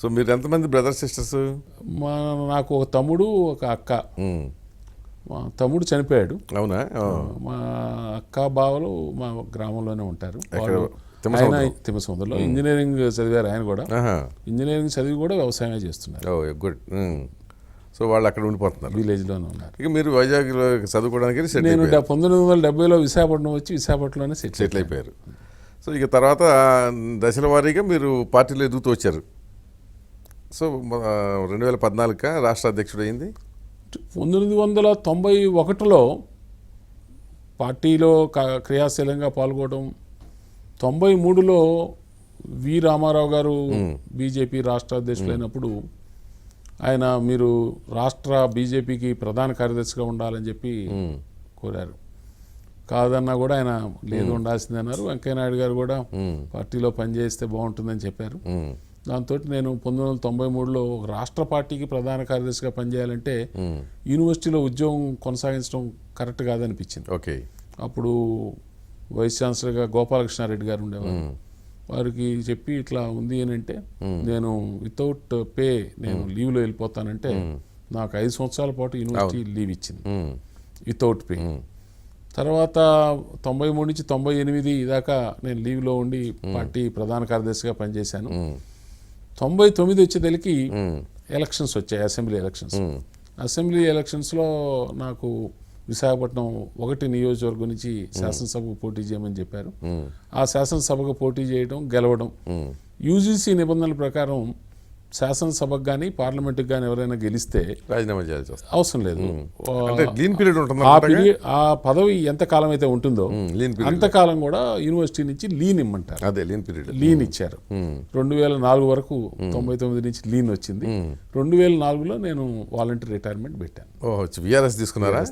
So మీరు ఎంతమంది brother sisters? నాకు ఒక తమ్ముడు ఒక అక్క. మా తమ్ముడు చనిపోయాడు. అవునా? మా అక్క బావలు మా గ్రామంలోనే ఉంటారు. తిమ్మసముద్రం. ఆయన తిమ్మసముద్రంలో ఇంజనీరింగ్ చదివారు. ఆయన కూడా ఇంజనీరింగ్ చదివి కూడా వ్యవసాయమే చేస్తున్నారు. గుడ్. సో వాళ్ళు అక్కడ ఉండిపోతున్నారు, విలేజ్లోనే ఉన్నారు. ఇక మీరు వైజాగ్లో చదువుకోవడానికి నేను 1970లో విశాఖపట్నం వచ్చి విశాఖపట్నంలోనే సెటిల్ అయిపోయారు. సో ఇక తర్వాత దశల వారీగా మీరు పార్టీలో ఎదుగుతూ వచ్చారు. సో 2014 రాష్ట్ర అధ్యక్షుడు అయింది. 1991లో పార్టీలో క్రియాశీలంగా పాల్గొనడం. 93లో వి రామారావు గారు బీజేపీ రాష్ట్ర అధ్యక్షులైనప్పుడు ఆయన మీరు రాష్ట్ర బీజేపీకి ప్రధాన కార్యదర్శిగా ఉండాలని చెప్పి కోరారు. కాదన్నా కూడా ఆయన లేదు ఉండాల్సింది అన్నారు. వెంకయ్యనాయుడు గారు కూడా పార్టీలో పనిచేస్తే బాగుంటుందని చెప్పారు. దాంతో నేను 1993లో రాష్ట్ర పార్టీకి ప్రధాన కార్యదర్శిగా పనిచేయాలంటే యూనివర్సిటీలో ఉద్యోగం కొనసాగించడం కరెక్ట్ కాదనిపించింది. ఓకే. అప్పుడు వైస్ ఛాన్సలర్గా గోపాలకృష్ణారెడ్డి గారు ఉండేవారు. వారికి చెప్పి ఇట్లా ఉంది అని అంటే నేను వితౌట్ పే నేను లీవ్లో వెళ్ళిపోతానంటే నాకు 5 సంవత్సరాల పాటు యూనివర్సిటీ లీవ్ ఇచ్చింది వితౌట్ పే. తర్వాత 93 నుంచి 98 దాకా నేను లీవ్లో ఉండి పార్టీ ప్రధాన కార్యదర్శిగా పనిచేశాను. 99 వచ్చేదలికి ఎలక్షన్స్ వచ్చాయి, అసెంబ్లీ ఎలక్షన్స్. అసెంబ్లీ ఎలక్షన్స్లో నాకు విశాఖపట్నం 1 నియోజకవర్గం నుంచి శాసనసభకు పోటీ చేయమని చెప్పారు. ఆ శాసనసభకు పోటీ చేయడం, గెలవడం. యూజీసీ నిబంధనల ప్రకారం శాసనసభకు కానీ పార్లమెంట్కి కానీ ఎవరైనా గెలిస్తే రాజీనామా చేయాల్సి వస్తుంది, అవసరం లేదు. లీన్ పీరియడ్ ఉంటుంది. ఆ పదవి ఎంతకాలం అయితే ఉంటుందో అంతకాలం కూడా యూనివర్సిటీ నుంచి లీన్ ఇమ్మంటారు. అదే లీన్ పీరియడ్. లీన్ ఇచ్చారు. 2004 వరకు 99 నుంచి లీన్ వచ్చింది. 2004లో నేను వాలంటీర్ రిటైర్మెంట్ పెట్టాను. VRS తీసుకున్నారా?